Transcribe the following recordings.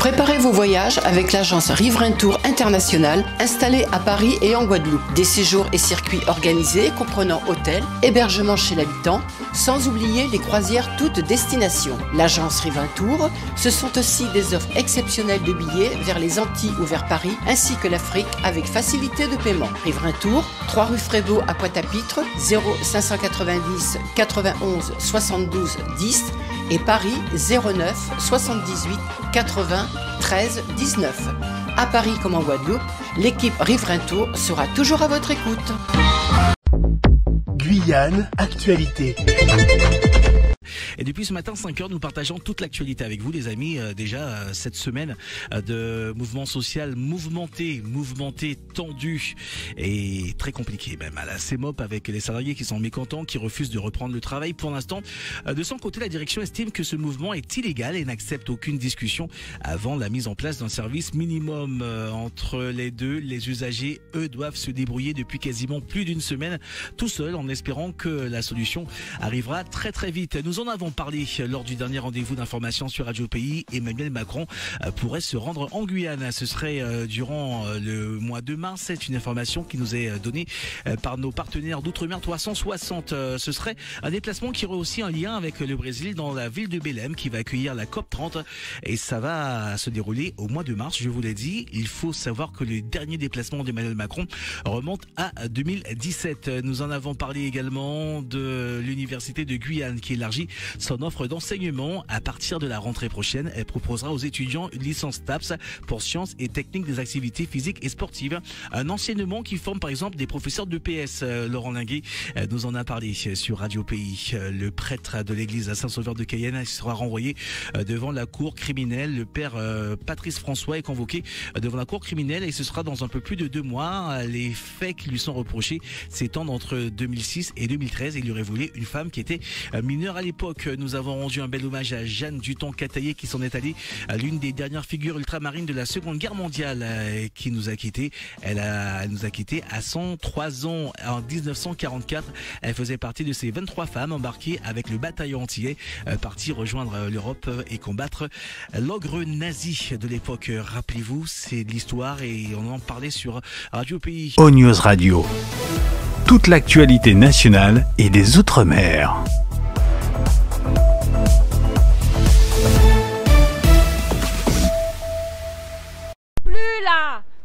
Préparez vos voyages avec l'agence Riverain Tour International installée à Paris et en Guadeloupe. Des séjours et circuits organisés comprenant hôtel, hébergement chez l'habitant, sans oublier les croisières toutes destinations. L'agence Riverain Tour, ce sont aussi des offres exceptionnelles de billets vers les Antilles ou vers Paris ainsi que l'Afrique avec facilité de paiement. Riverain Tour, 3 rue Frébeau à Pointe-à-Pitre, 0590 91 72 10 et Paris 09 78 80 13 19. À Paris comme en Guadeloupe, l'équipe Riverain Tour sera toujours à votre écoute. Guyane, actualité. Et depuis ce matin 5h, nous partageons toute l'actualité avec vous les amis. Déjà cette semaine de mouvement social mouvementé, tendu et très compliqué même à la CEMOP avec les salariés qui sont mécontents, qui refusent de reprendre le travail pour l'instant. De son côté, la direction estime que ce mouvement est illégal et n'accepte aucune discussion avant la mise en place d'un service minimum. Entre les deux, les usagers, eux, doivent se débrouiller depuis quasiment plus d'une semaine tout seuls en espérant que la solution arrivera très très vite. Nous en avons parlé lors du dernier rendez-vous d'information sur Radio Pays. Emmanuel Macron pourrait se rendre en Guyane. Ce serait durant le mois de mars. C'est une information qui nous est donnée par nos partenaires d'Outre-mer 360. Ce serait un déplacement qui aurait aussi un lien avec le Brésil dans la ville de Belém qui va accueillir la COP 30 et ça va se dérouler au mois de mars. Je vous l'ai dit, il faut savoir que le dernier déplacement d'Emmanuel Macron remonte à 2017. Nous en avons parlé également de l'université de Guyane qui élargit son offre d'enseignement. À partir de la rentrée prochaine, elle proposera aux étudiants une licence TAPS pour sciences et techniques des activités physiques et sportives. Un enseignement qui forme par exemple des professeurs d'EPS. Laurent Linguet nous en a parlé sur Radio Pays. Le prêtre de l'église à Saint-Sauveur de Cayenne sera renvoyé devant la cour criminelle. Le père Patrice François est convoqué devant la cour criminelle et ce sera dans un peu plus de 2 mois. Les faits qui lui sont reprochés s'étendent entre 2006 et 2013. Il lui aurait volé une femme qui était mineure à l'époque. Nous avons rendu un bel hommage à Jeanne Dutton-Cataillé qui s'en est allée, l'une des dernières figures ultramarines de la Seconde Guerre mondiale qui nous a quittés. Elle nous a quittés à 103 ans en 1944. Elle faisait partie de ces 23 femmes embarquées avec le bataillon antillais parties rejoindre l'Europe et combattre l'ogre nazi de l'époque. Rappelez-vous, c'est de l'histoire et on en parlait sur Radio Pays. O-News Radio. Toute l'actualité nationale et des Outre-mer.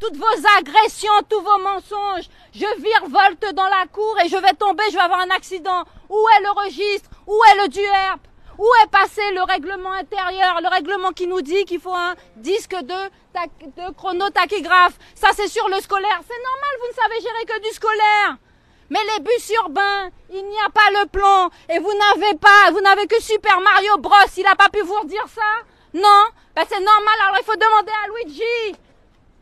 Toutes vos agressions, tous vos mensonges, je virevolte dans la cour et je vais tomber, je vais avoir un accident. Où est le registre? Où est le DUERP? Où est passé le règlement intérieur? Le règlement qui nous dit qu'il faut un disque de chronotachygraphe. Ça c'est sur le scolaire. C'est normal, vous ne savez gérer que du scolaire. Mais les bus urbains, il n'y a pas le plan. Et vous n'avez que Super Mario Bros. Il n'a pas pu vous redire ça? Non? Ben c'est normal, alors il faut demander à Luigi.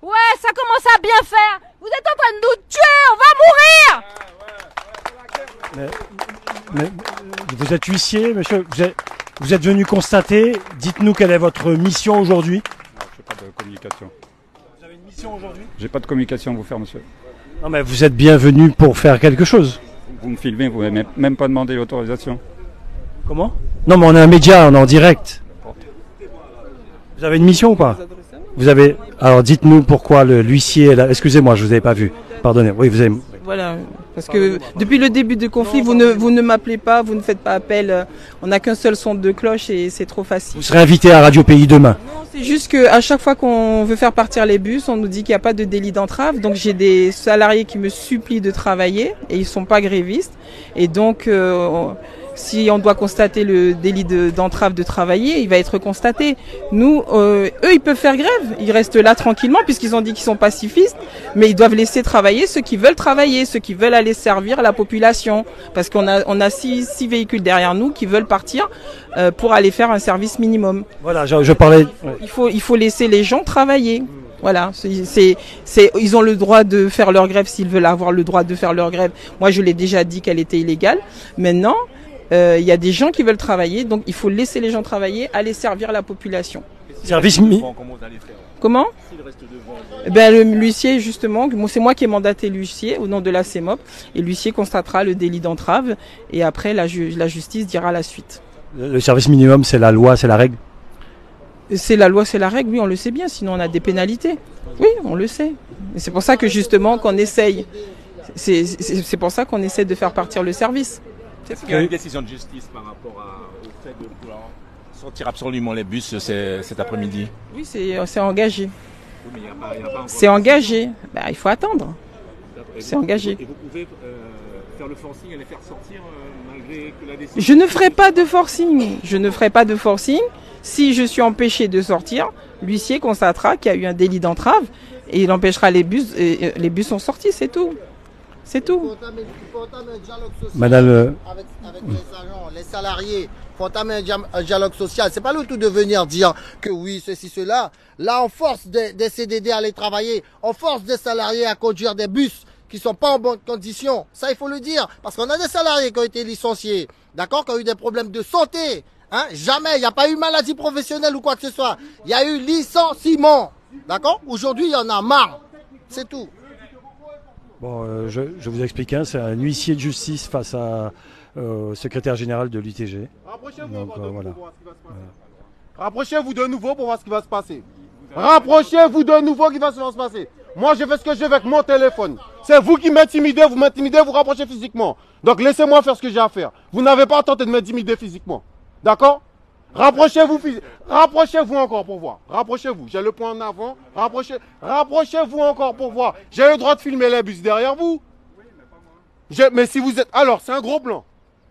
Ouais, ça commence à bien faire. Vous êtes en train de nous tuer, on va mourir. Mais vous êtes huissier, monsieur. Vous êtes venu constater. Dites-nous quelle est votre mission aujourd'hui. Non, je n'ai pas de communication. Vous avez une mission aujourd'hui? J'ai pas de communication à vous faire, monsieur. Non, mais vous êtes bien venu pour faire quelque chose. Vous me filmez, vous n'avez même pas demandé l'autorisation. Comment? Non, mais on est un média, on est en direct. Vous avez une mission ou pas? Vous avez. Alors dites-nous pourquoi l'huissier est là. Excusez-moi, je vous avais pas vu. Pardonnez. Oui, vous avez. Voilà, parce que depuis le début du conflit, vous ne m'appelez pas, vous ne faites pas appel. On n'a qu'un seul son de cloche et c'est trop facile. Vous serez invité à Radio Pays demain. Non, c'est juste qu'à chaque fois qu'on veut faire partir les bus, on nous dit qu'il n'y a pas de délit d'entrave. Donc j'ai des salariés qui me supplient de travailler et ils sont pas grévistes. Et donc si on doit constater le délit d'entrave de travailler, il va être constaté. Nous, eux, ils peuvent faire grève. Ils restent là tranquillement puisqu'ils ont dit qu'ils sont pacifistes, mais ils doivent laisser travailler ceux qui veulent travailler, ceux qui veulent aller servir la population. Parce qu'on a six véhicules derrière nous qui veulent partir pour aller faire un service minimum. Voilà, je parlais. Il faut laisser les gens travailler. Voilà, ils ont le droit de faire leur grève s'ils veulent avoir le droit de faire leur grève. Moi, je l'ai déjà dit qu'elle était illégale. Maintenant, il y a des gens qui veulent travailler, donc il faut laisser les gens travailler, aller servir la population. Service Comment? L'huissier, justement, c'est moi qui ai mandaté l'huissier au nom de la CEMOP, et l'huissier constatera le délit d'entrave, et après la justice dira la suite. Le service minimum, c'est la loi, c'est la règle? C'est la loi, c'est la règle, oui, on le sait bien, sinon on a des pénalités. Oui, on le sait. Et c'est pour ça que justement qu'on essaye. C'est pour ça qu'on essaie de faire partir le service. Est-ce qu'il y a une décision de justice par rapport au fait de vouloir sortir absolument les bus cet après-midi? Oui, c'est engagé. Oui, c'est engagé. Bah, il faut attendre. C'est engagé. Et vous pouvez faire le forcing et les faire sortir malgré que la décision... Je ne ferai pas de forcing. Je ne ferai pas de forcing. Si je suis empêché de sortir, l'huissier constatera qu'il y a eu un délit d'entrave et il empêchera les bus. Et les bus sont sortis, c'est tout. C'est tout. Il faut entamer un dialogue social Madame, avec les agents, les salariés. Il faut entamer un dialogue social. C'est pas le tout de venir dire que oui, ceci, cela. Là, on force des CDD à aller travailler. On force des salariés à conduire des bus qui sont pas en bonne condition. Ça, il faut le dire. Parce qu'on a des salariés qui ont été licenciés. D'accord? Qui ont eu des problèmes de santé. Hein? Jamais. Il n'y a pas eu maladie professionnelle ou quoi que ce soit. Il y a eu licenciement. D'accord? Aujourd'hui, il y en a marre. C'est tout. bon, je vous explique, hein, c'est un huissier de justice face à secrétaire général de l'UTG. Rapprochez-vous voilà. Rapprochez-vous de nouveau pour voir ce qui va se passer. Rapprochez-vous de nouveau qui va se passer. Moi, je fais ce que je veux avec mon téléphone. C'est vous qui m'intimidez, vous rapprochez physiquement. Donc, laissez-moi faire ce que j'ai à faire. Vous n'avez pas tenté de m'intimider physiquement. D'accord? Rapprochez-vous encore pour voir. Rapprochez-vous. J'ai le point en avant. Rapprochez-vous encore pour voir. J'ai le droit de filmer les bus derrière vous. Mais si vous êtes... Alors, c'est un gros plan.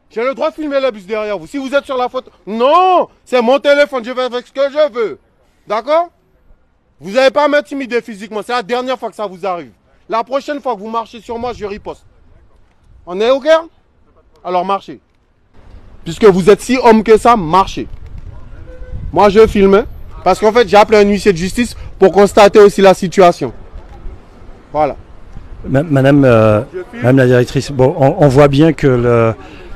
J'ai le droit de filmer les bus derrière vous. Si vous êtes sur la photo... Non! C'est mon téléphone. Je vais avec ce que je veux. D'accord? Vous n'avez pas à m'intimider physiquement. C'est la dernière fois que ça vous arrive. La prochaine fois que vous marchez sur moi, je riposte. On est OK? Alors, marchez. Puisque vous êtes si homme que ça, marchez. Moi, je filme. Parce qu'en fait, j'ai appelé un huissier de justice pour constater aussi la situation. Voilà. Madame la directrice, bon, on voit bien que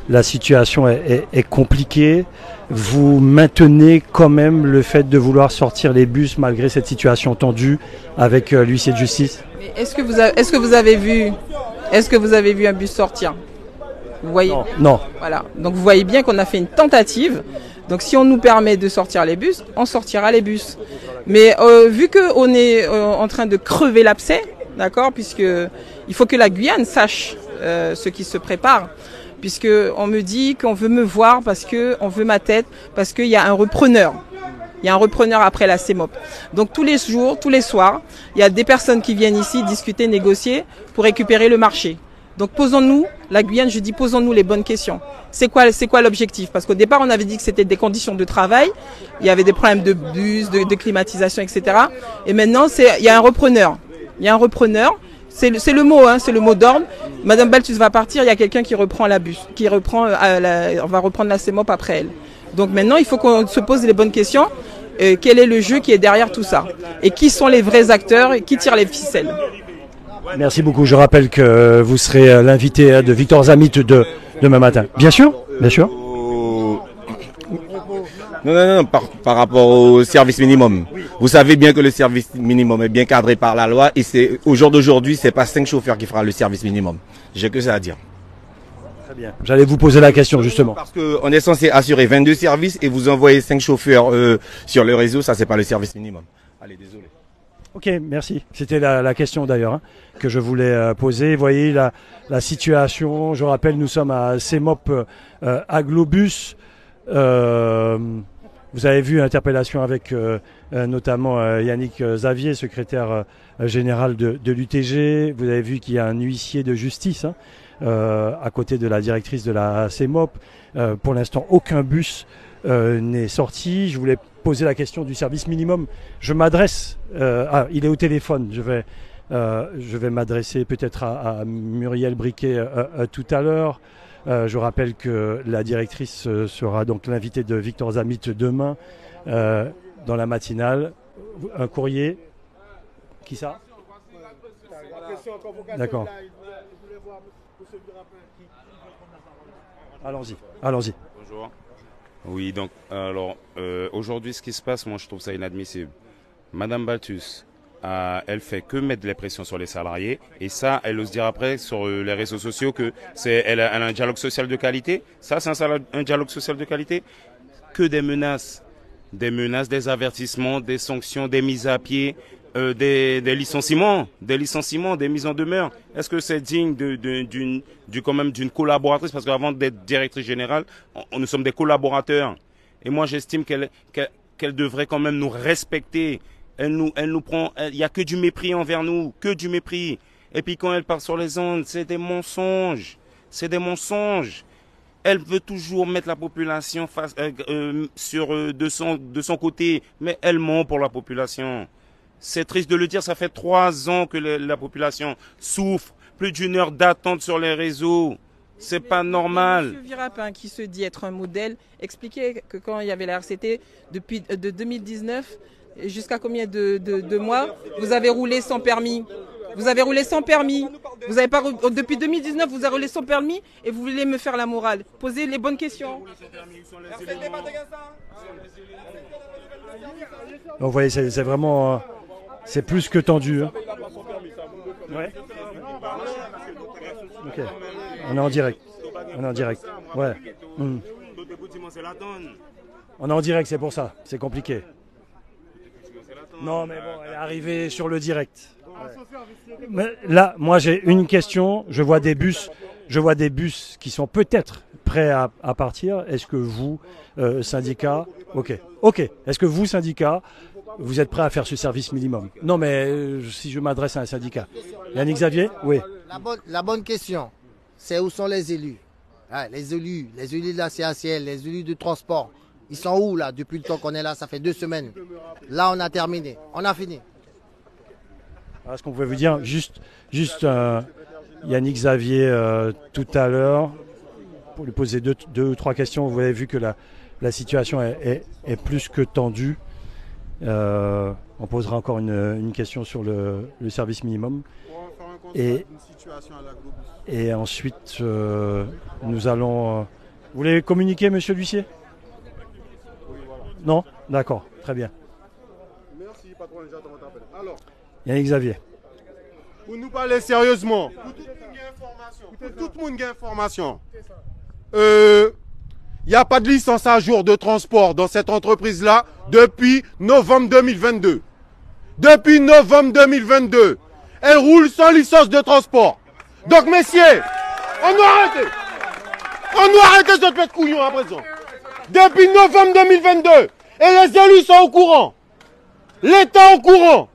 la situation est compliquée. Vous maintenez quand même le fait de vouloir sortir les bus malgré cette situation tendue avec l'huissier de justice? Mais est-ce que vous avez vu un bus sortir? Vous voyez? Non. Voilà. Donc vous voyez bien qu'on a fait une tentative. Donc si on nous permet de sortir les bus, on sortira les bus. Mais vu qu'on est en train de crever l'abcès, d'accord, puisque il faut que la Guyane sache ce qui se prépare, puisque on me dit qu'on veut me voir parce que on veut ma tête, parce qu'il y a un repreneur. Il y a un repreneur après la CEMOP. Donc tous les jours, tous les soirs, il y a des personnes qui viennent ici discuter, négocier pour récupérer le marché. Donc posons-nous, la Guyane, je dis posons-nous les bonnes questions. C'est quoi l'objectif? Parce qu'au départ, on avait dit que c'était des conditions de travail, il y avait des problèmes de bus, de climatisation, etc. Et maintenant, il y a un repreneur. Il y a un repreneur, c'est le mot, hein, c'est le mot d'ordre. Madame Balthus va partir, il y a quelqu'un qui reprend la bus, on va reprendre la CEMOP après elle. Donc maintenant, il faut qu'on se pose les bonnes questions. Quel est le jeu qui est derrière tout ça? Et qui sont les vrais acteurs et qui tirent les ficelles? Merci beaucoup. Je rappelle que vous serez l'invité de Victor Zamit demain matin. Bien sûr, bien sûr. Non, par rapport au service minimum. Vous savez bien que le service minimum est bien cadré par la loi et c'est au jour d'aujourd'hui, c'est pas 5 chauffeurs qui fera le service minimum. J'ai que ça à dire. Très bien. J'allais vous poser la question justement. Parce qu'on est censé assurer 22 services et vous envoyez 5 chauffeurs sur le réseau, ça c'est pas le service minimum. Allez, désolé. Ok, merci. C'était la question d'ailleurs hein, que je voulais poser. Vous voyez la situation. Je rappelle, nous sommes à CEMOP Aglobus. Vous avez vu l'interpellation avec notamment Yannick Xavier, secrétaire général de l'UTG. Vous avez vu qu'il y a un huissier de justice hein, à côté de la directrice de la CEMOP. Pour l'instant, aucun bus n'est sorti. Je voulais poser la question du service minimum. Je m'adresse... il est au téléphone. Je vais m'adresser peut-être à Muriel Briquet tout à l'heure. Je rappelle que la directrice sera donc l'invitée de Victor Zamit demain dans la matinale. Un courrier. Qui ça? D'accord. Allons-y. Bonjour. Oui, donc, alors, aujourd'hui, ce qui se passe, moi, je trouve ça inadmissible. Madame Balthus, elle fait que mettre les pressions sur les salariés. Et ça, elle ose dire après sur les réseaux sociaux que elle a un dialogue social de qualité. Ça, c'est un dialogue social de qualité. Que des menaces. des menaces, des avertissements, des sanctions, des mises à pied, des licenciements, des mises en demeure. Est-ce que c'est digne quand même d'une collaboratrice? Parce qu'avant d'être directrice générale, nous sommes des collaborateurs. Et moi, j'estime qu'elle devrait quand même nous respecter. Elle nous prend, il n'y a que du mépris envers nous, que du mépris. Et puis quand elle parle sur les ondes, c'est des mensonges. C'est des mensonges. Elle veut toujours mettre la population de son côté, mais elle ment pour la population. C'est triste de le dire, ça fait 3 ans que la population souffre. Plus d'1 heure d'attente sur les réseaux. C'est pas normal. Monsieur Virap, qui se dit être un modèle, expliquait que quand il y avait la RCT, de 2019 jusqu'à combien de mois, vous avez roulé sans permis. Vous avez roulé sans permis. Vous avez pas, depuis 2019, vous avez roulé sans permis et vous voulez me faire la morale. Posez les bonnes questions. Donc, vous voyez, c'est vraiment... c'est plus que tendu. Hein. Ouais. Ok. On est en direct. On est en direct. Ouais. On est en direct, c'est pour ça. C'est compliqué. Non, mais bon, elle est arrivée sur le direct. Ouais. Mais là, moi, j'ai une question. Je vois des bus qui sont peut-être prêts à partir. Est-ce que vous, syndicat, ok. Est-ce que vous, syndicat, vous êtes prêt à faire ce service minimum? Non, mais si je m'adresse à un syndicat. Yannick Xavier? Oui. La bonne question, c'est où sont les élus? Les élus de la CACL, les élus du transport. Ils sont où là depuis le temps qu'on est là? Ça fait 2 semaines. Là, on a terminé. On a fini. Alors, ce qu'on pouvait vous dire, juste Yannick Xavier tout à l'heure, pour lui poser deux ou trois questions, vous avez vu que la situation est plus que tendue. On posera encore une question sur le service minimum. Et ensuite, nous allons... vous voulez communiquer, monsieur l'huissier? Non? D'accord, très bien. Merci, patron, j'attends votre appel. Alors, Yannick Xavier. Pour nous parler sérieusement, pour tout le monde qui a information, il n'y a pas de licence à jour de transport dans cette entreprise-là depuis novembre 2022. Depuis novembre 2022, elle roule sans licence de transport. Donc, messieurs, on doit arrêter. On doit arrêter cette pète couillon à présent. Depuis novembre 2022, et les élus sont au courant. L'État au courant.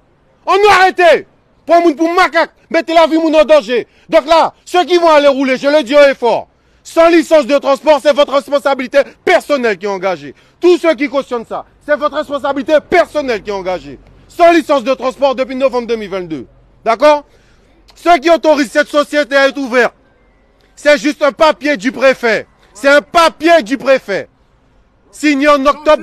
On doit arrêter. Pour macaque, mettez la vie en danger. Donc là, ceux qui vont aller rouler, je le dis haut et fort, sans licence de transport, c'est votre responsabilité personnelle qui est engagée. Tous ceux qui cautionnent ça, c'est votre responsabilité personnelle qui est engagée. Sans licence de transport depuis novembre 2022. D'accord? Ceux qui autorisent cette société à être ouverte, c'est juste un papier du préfet. C'est un papier du préfet. Signé en octobre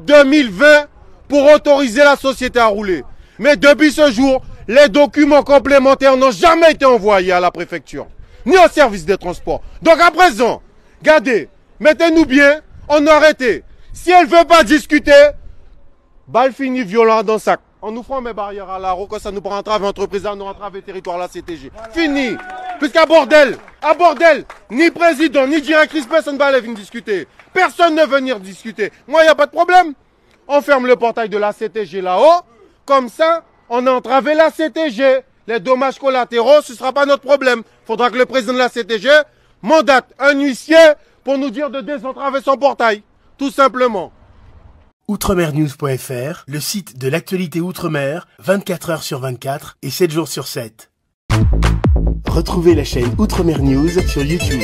2020 pour autoriser la société à rouler. Mais depuis ce jour, les documents complémentaires n'ont jamais été envoyés à la préfecture, ni au service des transports. Donc à présent, regardez, mettez-nous bien, on a arrêté. Si elle ne veut pas discuter, balle finie, violent dans le sac. On nous fera mes barrières à la roue, que ça nous prend entrave entreprise, nous entrave territoire la CTG. Fini. Puisqu'à bordel, ni président, ni directrice, personne ne va aller venir discuter. Personne ne va venir discuter. Moi, il n'y a pas de problème. On ferme le portail de la CTG là-haut. Comme ça, on a entravé la CTG. Les dommages collatéraux, ce ne sera pas notre problème. Il faudra que le président de la CTG mandate un huissier pour nous dire de désentraver son portail. Tout simplement. Outremernews.fr, le site de l'actualité Outre-mer, 24 heures sur 24 et 7 jours sur 7. Retrouvez la chaîne Outremer News sur YouTube.